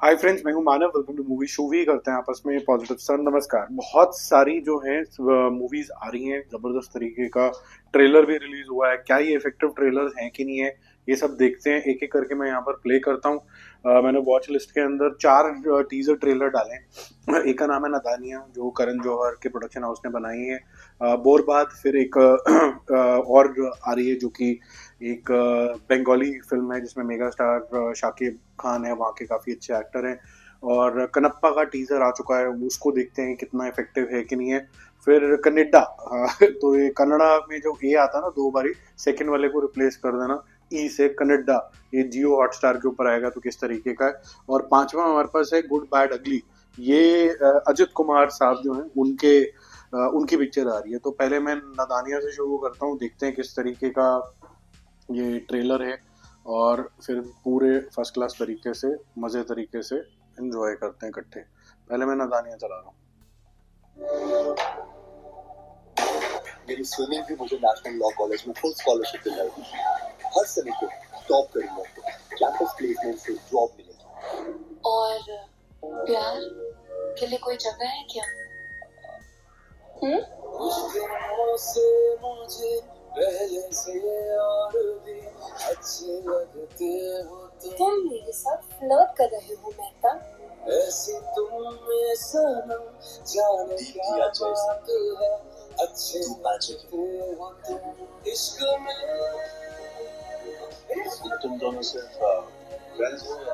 हाय friends, मैं हूं Manav. Welcome to movie show. भी करते हैं आपस में पॉजिटिव सर। नमस्कार। बहुत सारी जो है मूवीज आ रही हैं, जबरदस्त तरीके का ट्रेलर भी रिलीज हुआ है। क्या ये इफेक्टिव ट्रेलर हैं कि नहीं है, ये सब देखते हैं। एक एक करके मैं यहाँ पर प्ले करता हूँ। मैंने वॉच लिस्ट के अंदर 4 टीजर ट्रेलर डाले हैं। एक का नाम है नदानिया, जो करण जौहर के प्रोडक्शन हाउस ने बनाई है। बोरबाद, फिर एक और आ रही है जो कि एक बंगाली फिल्म है जिसमें मेगा स्टार शाकिब खान है, वहाँ के काफ़ी अच्छे एक्टर हैं। और कनप्पा का टीजर आ चुका है, उसको देखते हैं कितना इफेक्टिव है कि नहीं है। फिर कन्नेडा, तो ये कन्नड़ा में जो ए आता है ना 2 बारी, सेकंड वाले को रिप्लेस कर देना ई से कन्नेडा। ये जियो हॉटस्टार के ऊपर आएगा, तो किस तरीके का है। और पांचवा हमारे पास है गुड बैड अगली। ये अजित कुमार साहब जो हैं उनकी पिक्चर आ रही है। तो पहले मैं नदानिया से शुरू करता हूँ, देखते हैं किस तरीके का ये ट्रेलर है, और फिर पूरे फर्स्ट क्लास तरीके से मज़े तरीके से एंजॉय करते हैं इकट्ठे। पहले मैं नदानिया चला रहा हूँ। मेरी स्विमिंग भी मुझे नेशनल लॉ कॉलेज में फुल स्कॉलरशिप दिलाई। हर सभी को टॉप करूंगा तो कैंपस प्लेसमेंट से जॉब मिलेगी। और प्यार के लिए कोई जगह है क्या? कुछ दिनों से मुझे पहले से और भी अच्छे लगते हो तुम मेरे साथ फ्लर्ट कर रहे हो मेहता। ऐसी तुम में सनम जाने क्या बात है, अच्छे लगते हो तुम इश्क में। तुम दोनों सिर्फ फ्रेंड्स हो या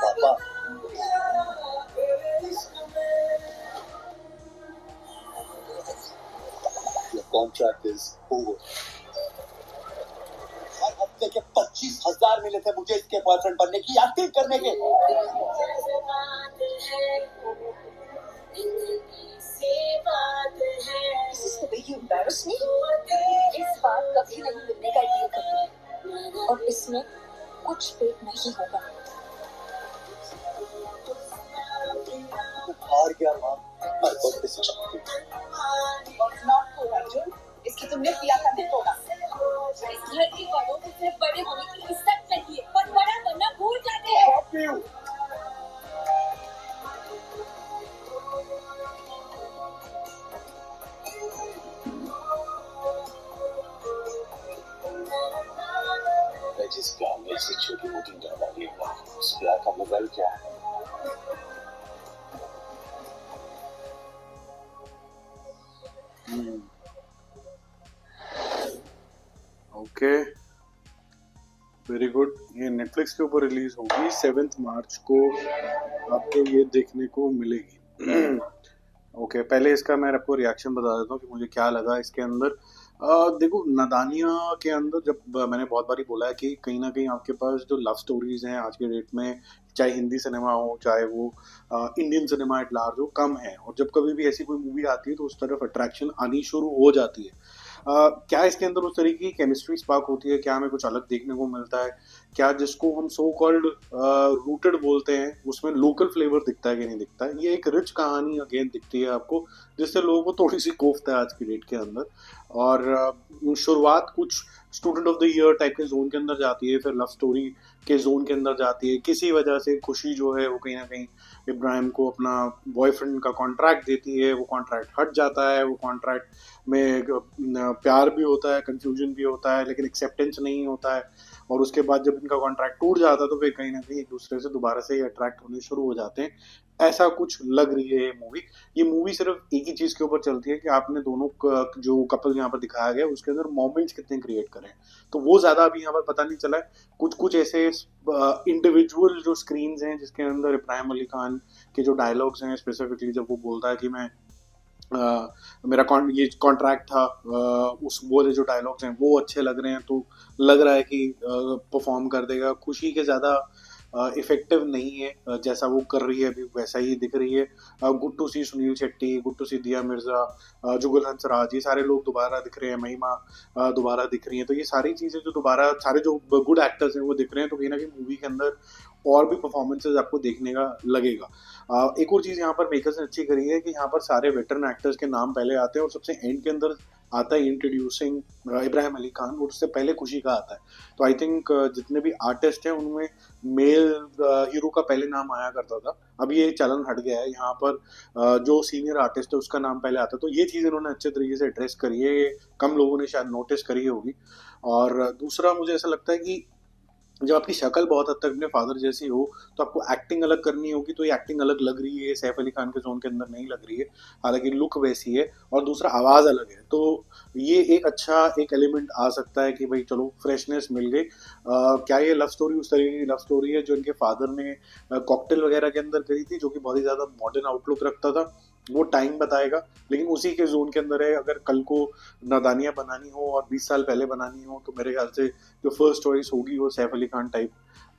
पापा? Your contract is over. हर हफ्ते के 25,000 मिले थे मुझे इसके बॉयफ्रेंड बनने की एक्टिंग करने के। This is the way you embarrass me? इस बार कभी नहीं मिलने का डील करते, और इसमें कुछ पेट नहीं होगा। हार गया माँ, मैं बहुत से चाहती हूँ। इसकी तुमने पिया करने तोड़ा। इस घर के बड़ों को सिर्फ बड़े होने की इज्जत चाहिए, पर बड़ा बनना भूल जाते हैं। मैं जिस प्यार में से छोटी मोटी डरवाली हूँ, उस प्यार का मोबाइल क्या है? Okay, very good. ये नेटफ्लिक्स के ऊपर रिलीज होगी 7 मार्च को, आपको ये देखने को मिलेगी। ओके, पहले इसका मैं आपको रिएक्शन बता देता हूँ कि मुझे क्या लगा इसके अंदर। देखो, नदानिया के अंदर जब मैंने बहुत बारी बोला है कि कहीं ना कहीं आपके पास जो लव स्टोरीज हैं आज के डेट में, चाहे हिंदी सिनेमा हो चाहे वो इंडियन सिनेमा एट लार्ज हो, कम है। और जब कभी भी ऐसी कोई मूवी आती है तो उस तरफ अट्रैक्शन आनी शुरू हो जाती है। क्या इसके अंदर उस तरीके की केमिस्ट्री स्पार्क होती है? क्या हमें कुछ अलग देखने को मिलता है? क्या जिसको हम सो कॉल्ड रूटेड बोलते हैं उसमें लोकल फ्लेवर दिखता है कि नहीं दिखता है? ये एक रिच कहानी अगेन दिखती है आपको, जिससे लोगों को थोड़ी सी कोफ्त है आज की डेट के अंदर। और शुरुआत कुछ student of the year type के जोन के अंदर जाती है, फिर लव स्टोरी के जोन के अंदर जाती है। किसी वजह से खुशी जो है वो कहीं ना कहीं इब्राहिम को अपना बॉयफ्रेंड का कॉन्ट्रैक्ट देती है, वो कॉन्ट्रैक्ट हट जाता है। वो कॉन्ट्रैक्ट में प्यार भी होता है, कंफ्यूजन भी होता है, लेकिन एक्सेप्टेंस नहीं होता है। और उसके बाद जब इनका कॉन्ट्रैक्ट टूट जाता है तो फिर कहीं ना कहीं एक दूसरे से दोबारा से अट्रैक्ट होने शुरू हो जाते हैं। ऐसा कुछ लग रही है ये मूवी। ये मूवी सिर्फ एक ही चीज के ऊपर चलती है कि आपने दोनों जो कपल यहाँ पर दिखाया गया उसके अंदर मोमेंट्स कितने क्रिएट करें, तो वो ज्यादा अभी यहाँ पर पता नहीं चला है। कुछ कुछ ऐसे इंडिविजुअल जो स्क्रीन हैं जिसके अंदर इब्राहिम अली खान के जो डायलॉग्स हैं, स्पेसिफिकली जब वो बोलता है कि मैं मेरा ये कॉन्ट्रैक्ट था, उस वो जो डायलॉग्स हैं वो अच्छे लग रहे हैं, तो लग रहा है कि परफॉर्म कर देगा। खुशी के ज़्यादा इफेक्टिव नहीं है, जैसा वो कर रही है अभी वैसा ही दिख रही है। Good to see Sunil Shetty, good to see Dia Mirza, जुगल हंसराज, ये सारे लोग दोबारा दिख रहे हैं। महिमा दोबारा दिख रही हैं। तो ये सारी चीज़ें जो दोबारा, सारे जो गुड एक्टर्स हैं वो दिख रहे हैं, तो कहीं ना कहीं मूवी के अंदर और भी परफॉर्मेंसेज आपको देखने का लगेगा। एक और चीज़ यहाँ पर मेकर्स ने अच्छी करी है कि यहाँ पर सारे वेटरन एक्टर्स के नाम पहले आते हैं और सबसे एंड के अंदर आता है इंट्रोड्यूसिंग इब्राहिम अली खान, और उससे पहले खुशी का आता है। तो आई थिंक जितने भी आर्टिस्ट हैं उनमें मेल हीरो का पहले नाम आया करता था, अब ये चलन हट गया है। यहाँ पर जो सीनियर आर्टिस्ट है उसका नाम पहले आता है। तो ये चीज़ इन्होंने अच्छे तरीके से एड्रेस करी है, ये कम लोगों ने शायद नोटिस करी होगी। और दूसरा मुझे ऐसा लगता है कि जब आपकी शक्ल बहुत हद तक अपने फादर जैसी हो तो आपको एक्टिंग अलग करनी होगी, तो ये एक्टिंग अलग लग रही है, सैफ अली खान के जोन के अंदर नहीं लग रही है, हालांकि लुक वैसी है। और दूसरा आवाज़ अलग है, तो ये एक अच्छा एक एलिमेंट आ सकता है कि भाई चलो फ्रेशनेस मिल गई। क्या ये लव स्टोरी उस तरीके की लव स्टोरी है जो इनके फादर ने कॉकटेल वगैरह के अंदर करी थी, जो कि बहुत ही ज़्यादा मॉडर्न आउटलुक रखता था? वो टाइम बताएगा, लेकिन उसी के जोन के अंदर है। अगर कल को नादानियाँ बनानी हो और 20 साल पहले बनानी हो तो मेरे ख्याल से जो फर्स्ट चॉइस होगी वो सैफ अली खान टाइप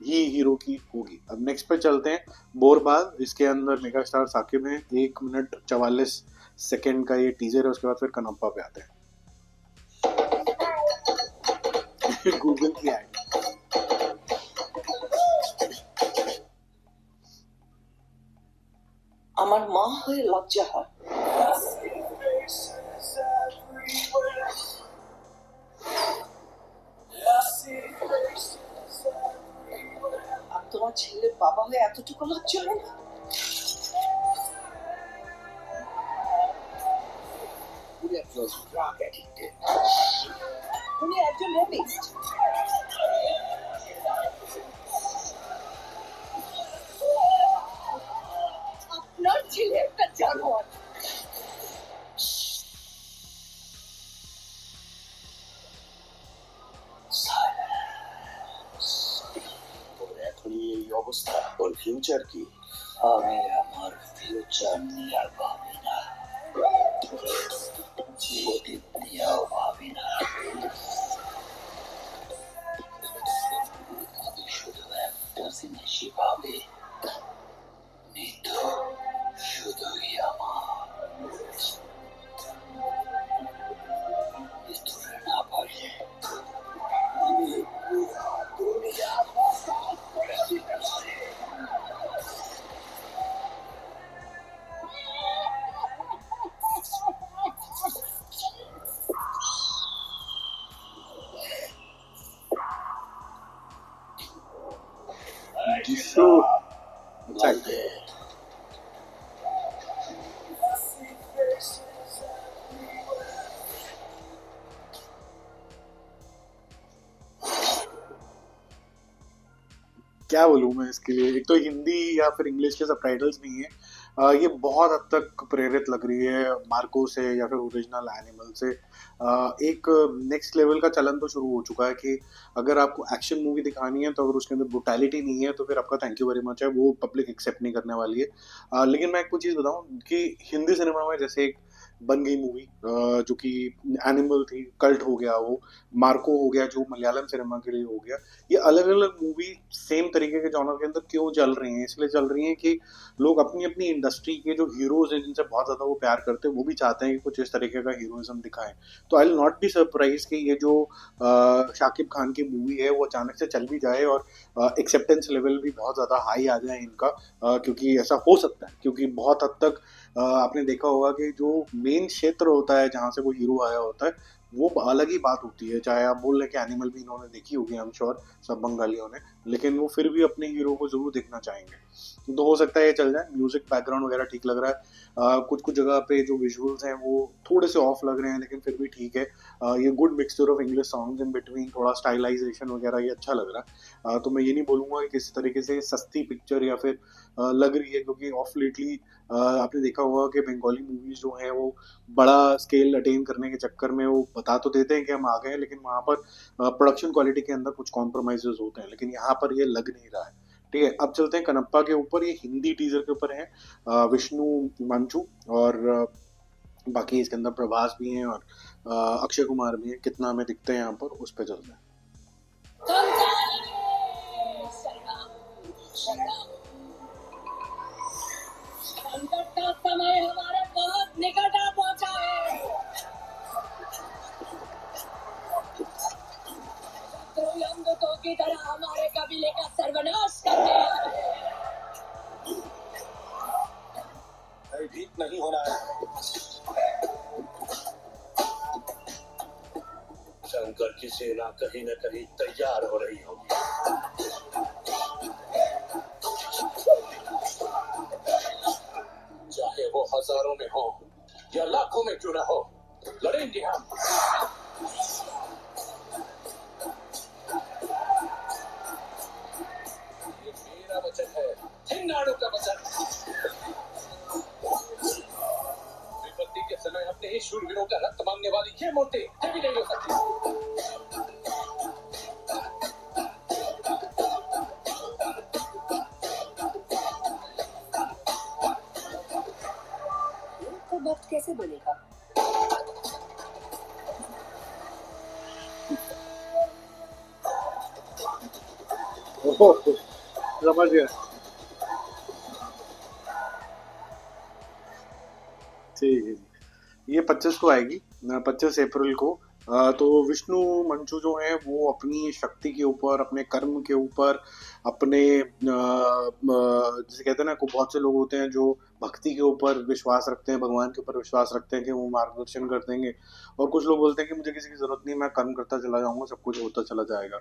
ही हीरो की होगी। अब नेक्स्ट पे चलते हैं, बोरबाद। इसके अंदर मेगा स्टार साकिब है। 1 मिनट 44 सेकेंड का ये टीजर है, उसके बाद फिर कनप्पा पे आते हैं। गूगल की एड। আমার মা হয়ে লজ্জা হয়। আর তোমার ছেলের বাবা হয়ে এতটুকু লজ্জা হয় না? উনি একজন ড্রাগ অ্যাডিক্টেড। উনি একজন রেপিস্ট। আপনার ছেলে একটা জানোয়ার। ওর এখনই এই অবস্থা, ওর ফিউচার কি? আমি আমার ফিউচার নিয়ে আর ভাবি না, অতীত নিয়েও ভাবি না। আমি শুধু একটা জিনিসই ভাবি, মৃত্যু শুধুই আমার। মৃত্যুরে না পারলে আমি পুরা দুনিয়া जिसो अच्छा है। क्या बोलूँ मैं इसके लिए, एक तो हिंदी या फिर इंग्लिश के सबटाइटल्स नहीं है। ये बहुत हद तक प्रेरित लग रही है मार्को से या फिर ओरिजिनल एनिमल से। एक नेक्स्ट लेवल का चलन तो शुरू हो चुका है कि अगर आपको एक्शन मूवी दिखानी है तो अगर उसके अंदर ब्रुटैलिटी नहीं है तो फिर आपका थैंक यू वेरी मच है, वो पब्लिक एक्सेप्ट नहीं करने वाली है। लेकिन मैं आपको चीज़ बताऊं कि हिंदी सिनेमा में जैसे एक बन गई मूवी जो कि एनिमल थी, कल्ट हो गया, वो मार्को हो गया जो मलयालम सिनेमा के लिए हो गया। ये अलग अलग मूवी सेम तरीके के जॉनर के अंदर क्यों चल रही हैं? इसलिए चल रही हैं कि लोग अपनी अपनी इंडस्ट्री के जो हीरोज हैं जिनसे बहुत ज्यादा वो प्यार करते हैं वो भी चाहते हैं कि कुछ इस तरीके का हीरोइज्म दिखाएं। तो I will not be surprise कि ये जो शाकिब खान की मूवी है वो अचानक से चल भी जाए और एक्सेप्टेंस लेवल भी बहुत ज्यादा हाई आ जाए इनका, क्योंकि ऐसा हो सकता है। क्योंकि बहुत हद तक आपने देखा होगा कि जो मेन क्षेत्र होता है जहाँ से वो हीरो आया होता है वो अलग ही बात होती है। चाहे आप बोल रहे कि एनिमल भी इन्होंने देखी होगी, आई एम श्योर सब बंगालियों ने, लेकिन वो फिर भी अपने हीरो को जरूर देखना चाहेंगे। तो हो सकता है ये चल जाए। म्यूजिक बैकग्राउंड वगैरह ठीक लग रहा है। कुछ कुछ जगह पे जो विजुअल्स हैं वो थोड़े से ऑफ लग रहे हैं, लेकिन फिर भी ठीक है। ये good mixture of English songs in between, थोड़ा स्टाइलाइजेशन वगैरह ये अच्छा लग रहा है। तो मैं ये नहीं बोलूँगा कि किसी तरीके से सस्ती पिक्चर या फिर लग रही है, क्योंकि ऑफ लेटली आपने देखा होगा कि बंगाली मूवीज जो हैं वो बड़ा स्केल अटेन करने के चक्कर में वो बता तो देते हैं कि हम आ गए हैं, लेकिन वहाँ पर प्रोडक्शन क्वालिटी के अंदर कुछ कॉम्प्रोमाइजेस होते हैं, लेकिन यहाँ पर ये लग नहीं रहा है। ठीक है, अब चलते हैं कनप्पा के ऊपर। ये हिंदी टीजर के ऊपर है, विष्णु मंचू और बाकी इसके अंदर प्रभास भी हैं और अक्षय कुमार भी हैं। कितना हमें दिखते हैं यहाँ पर, उस पर चलते हैं। संकट का समय हमारे बहुत निकट आ पहुंचा है। शत्रु यमदूतों की तरह हमारे कबीले का सर्वनाश करने आ रहे हैं। भयभीत नहीं होना है। शंकर की सेना कहीं न कहीं तैयार हो रही होगी। हजारों में हो या लाखों में क्यों ना हो, लड़ेंगे हम। ये मेरा वचन है, हिंदाड़ू का वचन। विपत्ति के समय अपने ही शूरवीरों का रक्त मांगने वाली ये मूर्ति कभी नहीं हो सकती। तो वक्त कैसे बनेगा? ओहो, समझ गया। ठीक है जी, ये 25 को आएगी, 25 अप्रैल को। तो विष्णु मंचू जो है वो अपनी शक्ति के ऊपर, अपने कर्म के ऊपर, अपने जैसे कहते हैं ना, को बहुत से लोग होते हैं जो भक्ति के ऊपर विश्वास रखते हैं, भगवान के ऊपर विश्वास रखते हैं कि वो मार्गदर्शन कर देंगे, और कुछ लोग बोलते हैं कि मुझे किसी की जरूरत नहीं, मैं कर्म करता चला जाऊंगा, सब कुछ होता चला जाएगा।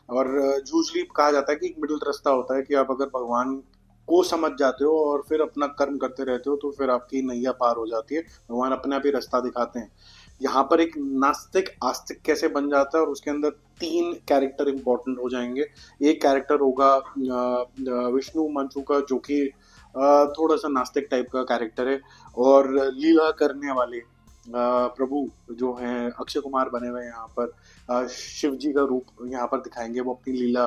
और यूजली कहा जाता है कि एक मिडिल रास्ता होता है कि आप अगर भगवान को समझ जाते हो और फिर अपना कर्म करते रहते हो तो फिर आपकी नैया पार हो जाती है, भगवान अपने आप ही रास्ता दिखाते हैं। यहाँ पर एक नास्तिक आस्तिक कैसे बन जाता है, और उसके अंदर 3 कैरेक्टर इंपॉर्टेंट हो जाएंगे। एक कैरेक्टर होगा विष्णु मंचू का, जो कि थोड़ा सा नास्तिक टाइप का कैरेक्टर है, और लीला करने वाले प्रभु जो हैं अक्षय कुमार बने हुए हैं यहाँ पर, शिव जी का रूप यहाँ पर दिखाएंगे, वो अपनी लीला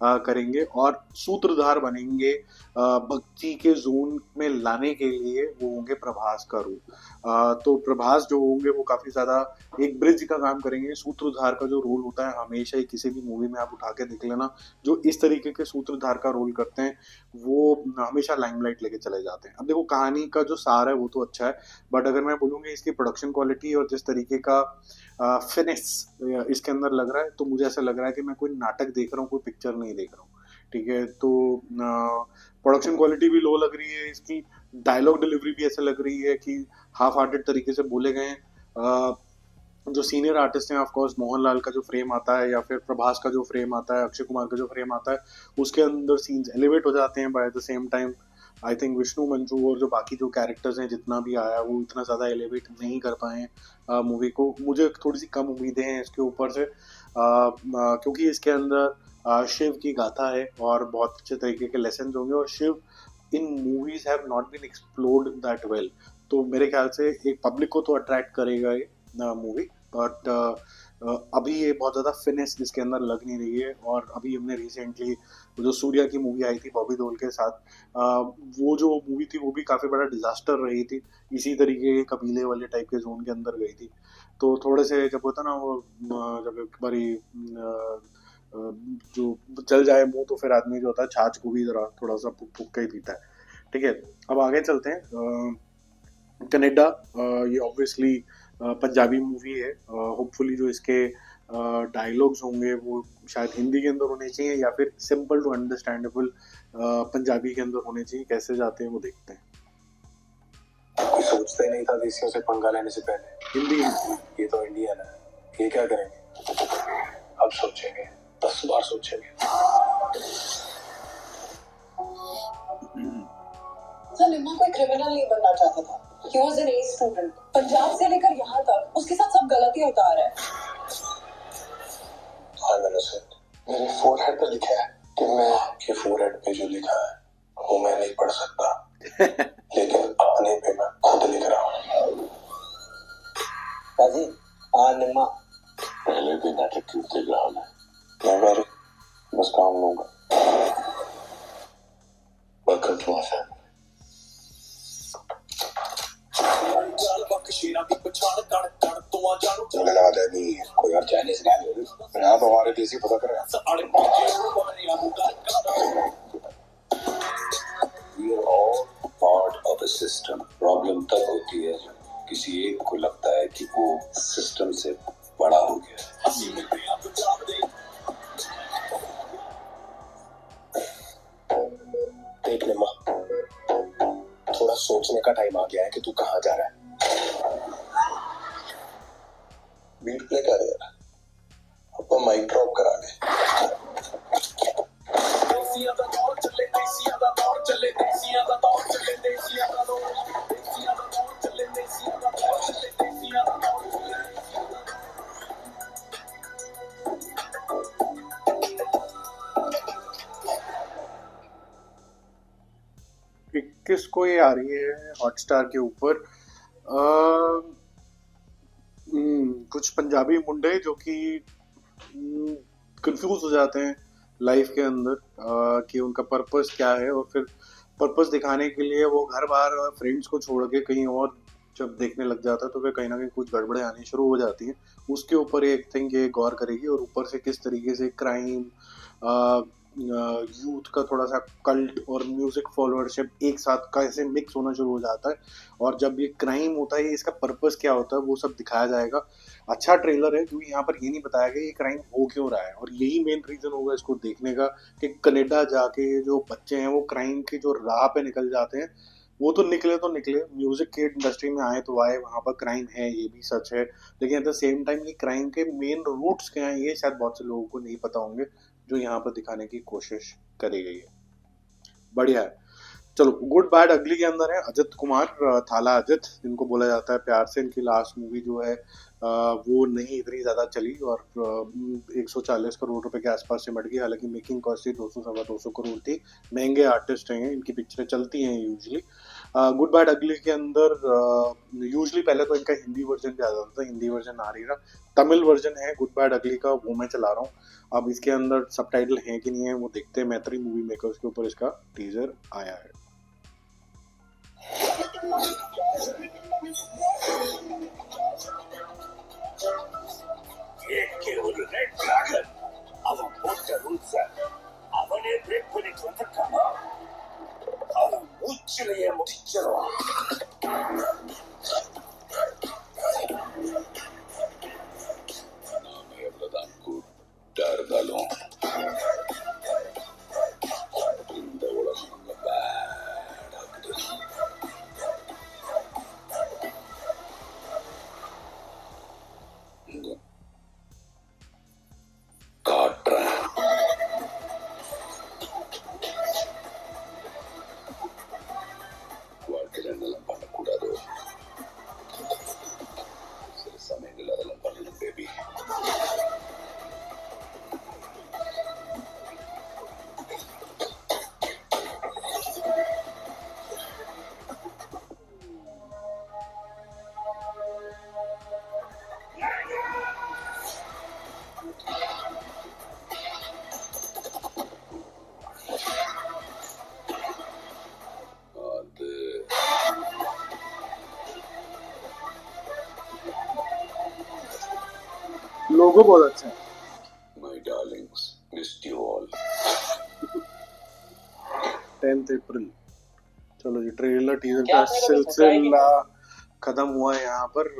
करेंगे, और सूत्रधार बनेंगे भक्ति के जोन में लाने के लिए वो होंगे प्रभास का रूप। तो प्रभास जो होंगे वो काफी ज्यादा एक ब्रिज का काम करेंगे। सूत्रधार का जो रोल होता है हमेशा ही किसी भी मूवी में आप उठा के देख लेना, जो इस तरीके के सूत्रधार का रोल करते हैं वो हमेशा लाइमलाइट लेके चले जाते हैं। अब देखो, कहानी का जो सार है वो तो अच्छा है, बट अगर मैं बोलूँगी इसकी प्रोडक्शन क्वालिटी और जिस तरीके का फिनिश इसके अंदर लग रहा है, तो मुझे ऐसा लग रहा है कि मैं कोई नाटक देख रहा हूँ, कोई पिक्चर नहीं देख रहा हूँ। ठीक है, तो प्रोडक्शन क्वालिटी भी लो लग रही है इसकी, डायलॉग डिलीवरी भी ऐसे लग रही है कि हाफ हार्टेड तरीके से बोले गए हैं। जो सीनियर आर्टिस्ट हैं, ऑफ कोर्स मोहनलाल का जो फ्रेम आता है या फिर प्रभास का जो फ्रेम आता है, अक्षय कुमार का जो फ्रेम आता है, उसके अंदर सीन्स एलिवेट हो जाते हैं। By the same time I think Vishnu मंचू और जो बाकी जो कैरेक्टर्स हैं, जितना भी आया, वो इतना ज़्यादा एलिवेट नहीं कर पाए मूवी को। मुझे थोड़ी सी कम उम्मीदें हैं इसके ऊपर से, क्योंकि इसके अंदर शिव की गाथा है और बहुत अच्छे तरीके के लेसन होंगे, और Shiv in movies have not been explored that well. तो मेरे ख्याल से एक पब्लिक को तो अट्रैक्ट करेगा ये मूवी, बट अभी ये बहुत ज़्यादा फिनिश इसके अंदर लग नहीं रही है। और अभी हमने रिसेंटली जो सूर्या की मूवी आई थी बॉबी देओल के साथ, वो जो मूवी थी वो भी काफ़ी बड़ा डिजास्टर रही थी, इसी तरीके के कबीले वाले टाइप के जोन के अंदर गई थी। तो थोड़े से जब होता ना वो, जब एक बारी जो चल जाए मुंह, तो फिर आदमी जो होता है छाछ को भी जरा थोड़ा सा फूक फूक के ही पीता है। ठीक है, अब आगे चलते हैं। कनाडा, ये ऑब्वियसली पंजाबी मूवी है। होपफुली जो इसके डायलॉग्स होंगे वो शायद हिंदी के अंदर होने चाहिए या फिर सिंपल टू अंडरस्टैंडेबल पंजाबी के अंदर होने चाहिए। कैसे जाते हैं वो देखते हैं। कोई सोचता ही नहीं था देसियों से पंगा लेने से पहले। हिंदी ये तो इंडियन है, ये क्या करेंगे? अब सोचेंगे, 10 बार सोचेंगे। निम्मा कोई क्रिमिनल नहीं बनना चाहता था। He was an A student. Punjab से लेकर यहाँ तक उसके साथ सब गलतियां उतार रहा है। हाँ मैंने सुन, मेरे फोरहेड पे लिखा है कि मैं आपके फोरहेड पे जो लिखा है वो मैं नहीं पढ़ सकता, लेकिन अपने पे मैं खुद लिख रहा हूँ। काजी, हाँ निम्मा, पहले दिन एटीट्यूड देख रहा मैं वेरी बस काम लूंगा। वक्त हुआ है नहीं, कोई और चाइनीज नहीं, यहाँ तो हमारे देसी पता कर रहे हैं। We are all part of a system. Problem तब होती है किसी एक को लगता है कि वो सिस्टम से बड़ा हो गया। देख निम्मा, थोड़ा सोचने का टाइम आ गया है कि तू कहाँ जा रहा है। बीट प्ले कर यार, अब माइक ड्रॉप करा ले। देसियां दा दौर चले, देसियां दा दौर चले, देसियां दा दौर चले, देसियां दा दौर चले। 21 को ये आ रही है हॉटस्टार के ऊपर। कुछ पंजाबी मुंडे जो कि कंफ्यूज हो जाते हैं लाइफ के अंदर कि उनका पर्पस क्या है, और फिर पर्पस दिखाने के लिए वो घर बार फ्रेंड्स को छोड़ के कहीं और जब देखने लग जाता है तो फिर कहीं ना कहीं कुछ गड़बड़े आनी शुरू हो जाती हैं। उसके ऊपर एक थिंक ये गौर करेगी, और ऊपर से किस तरीके से क्राइम, यूथ का थोड़ा सा कल्ट और म्यूजिक फॉलोअरशिप एक साथ कैसे मिक्स होना शुरू हो जाता है, और जब ये क्राइम होता है इसका पर्पस क्या होता है वो सब दिखाया जाएगा। अच्छा ट्रेलर है, क्योंकि यहाँ पर ये नहीं बताया गया ये क्राइम हो क्यों रहा है, और यही मेन रीजन होगा इसको देखने का कि कनाडा जाके जो बच्चे हैं वो क्राइम की जो राह पे निकल जाते हैं। वो तो निकले, म्यूजिक की इंडस्ट्री में आए तो आए, वहां पर क्राइम है ये भी सच है, लेकिन एट द सेम टाइम ये क्राइम के मेन रूट्स क्या हैं ये शायद बहुत से लोगों को नहीं पता होंगे, जो यहाँ पर दिखाने की कोशिश करी गई है। बढ़िया है। चलो, गुड बैड अगली के अंदर है अजित कुमार, थाला अजित जिनको बोला जाता है प्यार से। इनकी लास्ट मूवी जो है वो नहीं इतनी ज्यादा चली और 140 करोड़ रुपए के आसपास सिमट गई, हालांकि मेकिंग कॉस्ट थी 200 करोड़ थी। महंगे आर्टिस्ट हैं, इनकी पिक्चरें चलती हैं यूजली। गुड बैड अगली के अंदर यूजली पहले तो इनका हिंदी वर्जन ज्यादा था, हिंदी वर्जन आ रही रहा, तमिल वर्जन है गुड बैड अगली का, वो मैं चला रहा हूँ। अब इसके अंदर सबटाइटल है कि नहीं है वो देखते हैं। मैत्री मूवी मेकर्स के ऊपर इसका टीजर आया है। அவன் போட்ட ரூல்ஸ அவனே பிரேக் பண்ணிட்டு வந்திருக்கானா, அவன் மூச்சிலேயே முடிச்சிருவான். நாம எவ்வளவுதான் கூட்டா இருந்தாலும் இந்த உலகம் நம்ம பேடாக்குது. காட்டுறேன். வாழ்க்கையில் என்னெல்லாம் பண்ணக்கூடாதோ சில சமயங்கள் அதெல்லாம் பண்ணணும் பேபி. लोगो बहुत अच्छा है। My darlings, missed you all. 10 अप्रैल। चलो जी, ट्रेलर टीजर का सिलसिला खत्म हुआ है यहाँ पर।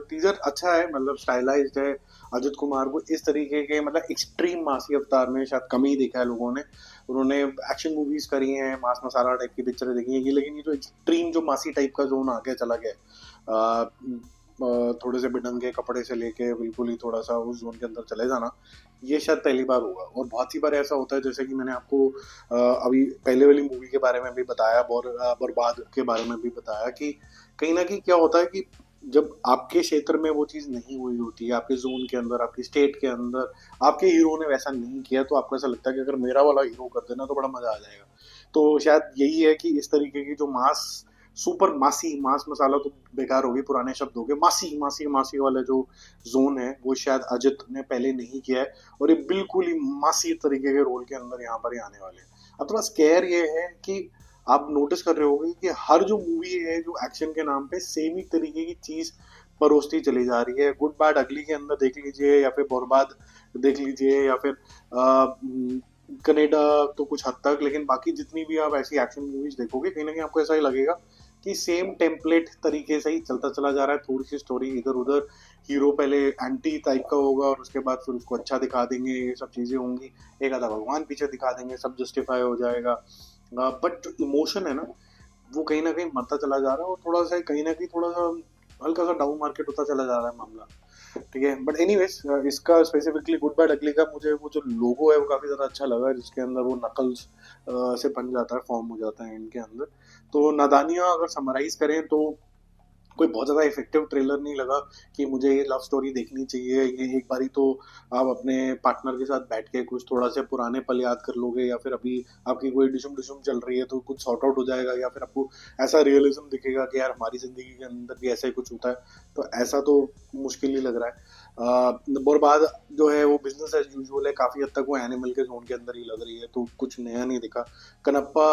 टीजर अच्छा है, मतलब स्टाइलाइज्ड है। अजित कुमार को इस तरीके के मतलब एक्सट्रीम मासी अवतार में शायद कम ही देखा है लोगों ने। उन्होंने एक्शन मूवीज करी हैं, मास मसाला टाइप की पिक्चरें देखी हैं, लेकिन ये जो एक्सट्रीम जो मासी टाइप का जोन आगे चला गया, थोड़े से बिढंगे कपड़े से लेके बिल्कुल ही थोड़ा सा उस जोन के अंदर चले जाना, ये शायद पहली बार होगा। और बहुत सी बार ऐसा होता है, जैसे कि मैंने आपको अभी पहले वाली मूवी के बारे में भी बताया, बर्बाद के बारे में भी बताया, कि कहीं ना कहीं क्या होता है कि जब आपके क्षेत्र में वो चीज़ नहीं हुई होती है, आपके जोन के अंदर, आपकी स्टेट के अंदर आपके हीरो ने वैसा नहीं किया, तो आपको ऐसा लगता है कि अगर मेरा वाला हीरो कर देना तो बड़ा मजा आ जाएगा। तो शायद यही है कि इस तरीके की जो सुपर मास मसाला तो बेकार हो गई, पुराने शब्द हो गए, मासी वाले जो जोन है वो शायद अजित ने पहले नहीं किया है, और ये बिल्कुल ही मासी तरीके के रोल के अंदर यहाँ पर ही आने वाले हैं। अब थोड़ा स्केयर ये है कि आप नोटिस कर रहे होंगे कि हर जो मूवी है जो एक्शन के नाम पे सेम ही तरीके की चीज परोसती चली जा रही है। गुड बैड अगली के अंदर देख लीजिए, या फिर बर्बाद देख लीजिए, या फिर कनाडा तो कुछ हद तक, लेकिन बाकी जितनी भी आप ऐसी एक्शन मूवीज देखोगे कहीं ना कहीं आपको ऐसा ही लगेगा कि सेम टेम्पलेट तरीके से ही चलता चला जा रहा है। थोड़ी सी स्टोरी इधर उधर, हीरो पहले एंटी टाइप का होगा और उसके बाद फिर उसको अच्छा दिखा देंगे, ये सब चीजें होंगी, एक आधा भगवान पीछे दिखा देंगे, सब जस्टिफाई हो जाएगा। बट जो इमोशन है ना वो कहीं ना कहीं मरता चला जा रहा है, और थोड़ा सा कहीं ना कहीं थोड़ा सा हल्का सा डाउन मार्केट होता चला जा रहा है मामला, ठीक है। बट एनीवेज, इसका स्पेसिफिकली गुड बैड अगली का मुझे वो जो लोगो है वो काफी ज्यादा अच्छा लगा, जिसके अंदर वो नकल्स से बन जाता है, फॉर्म हो जाता है इनके अंदर। तो नादानियां अगर समराइज करें तो कोई बहुत ज़्यादा इफेक्टिव ट्रेलर नहीं लगा कि मुझे ये लव स्टोरी देखनी चाहिए। ये एक बारी तो आप अपने पार्टनर के साथ बैठ के कुछ थोड़ा से पुराने पल याद कर लोगे, या फिर अभी आपकी कोई डिशुम डिशुम चल रही है तो कुछ सॉर्ट आउट हो जाएगा, या फिर आपको ऐसा रियलिज्म दिखेगा कि यार हमारी ज़िंदगी के अंदर भी ऐसा ही कुछ होता है। तो ऐसा तो मुश्किल ही लग रहा है। और बात जो है वो बिजनेस एज यूजुअल है, काफ़ी हद तक वो एनिमल के जोन के अंदर ही लग रही है, तो कुछ नया नहीं दिखा। कनप्पा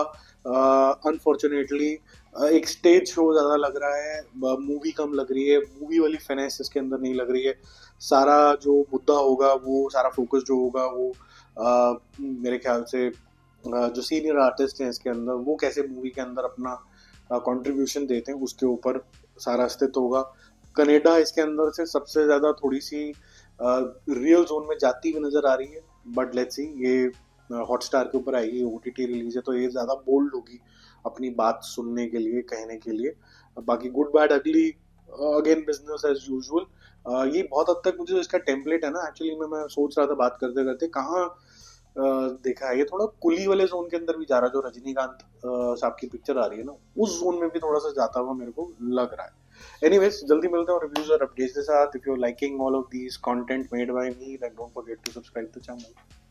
अनफॉर्चुनेटली एक स्टेज शो ज़्यादा लग रहा है, मूवी कम लग रही है, मूवी वाली फाइनेंस इसके अंदर नहीं लग रही है। सारा जो मुद्दा होगा, वो सारा फोकस जो होगा वो मेरे ख्याल से जो सीनियर आर्टिस्ट हैं इसके अंदर, वो कैसे मूवी के अंदर अपना कंट्रीब्यूशन देते हैं उसके ऊपर सारा अस्तित्व होगा। कनाडा इसके अंदर से सबसे ज़्यादा थोड़ी सी रियल जोन में जाती हुई नज़र आ रही है, बट लेट्स सी, ये हॉटस्टार के ऊपर आएगी, ओटीटी रिलीज है, तो ये ज़्यादा बोल्ड होगी अपनी बात सुनने के लिए, कहने के लिए। बाकी गुड बैड अगली अगेन बिजनेस एज यूजुअल। ये बहुत हद तक मुझे जो इसका टेम्पलेट है ना, एक्चुअली मैं सोच रहा था बात करते करते कहाँ देखा है, ये थोड़ा कुली वाले जोन के अंदर भी जा रहा है। जो रजनीकांत साहब की पिक्चर आ रही है ना, उस जोन में भी थोड़ा सा जाता हुआ मेरे को लग रहा है। एनीवेज, जल्दी मिलते हैं रिव्यूज और अपडेट्स के साथ। If you are liking all of these content made by me, then don't forget to subscribe the channel.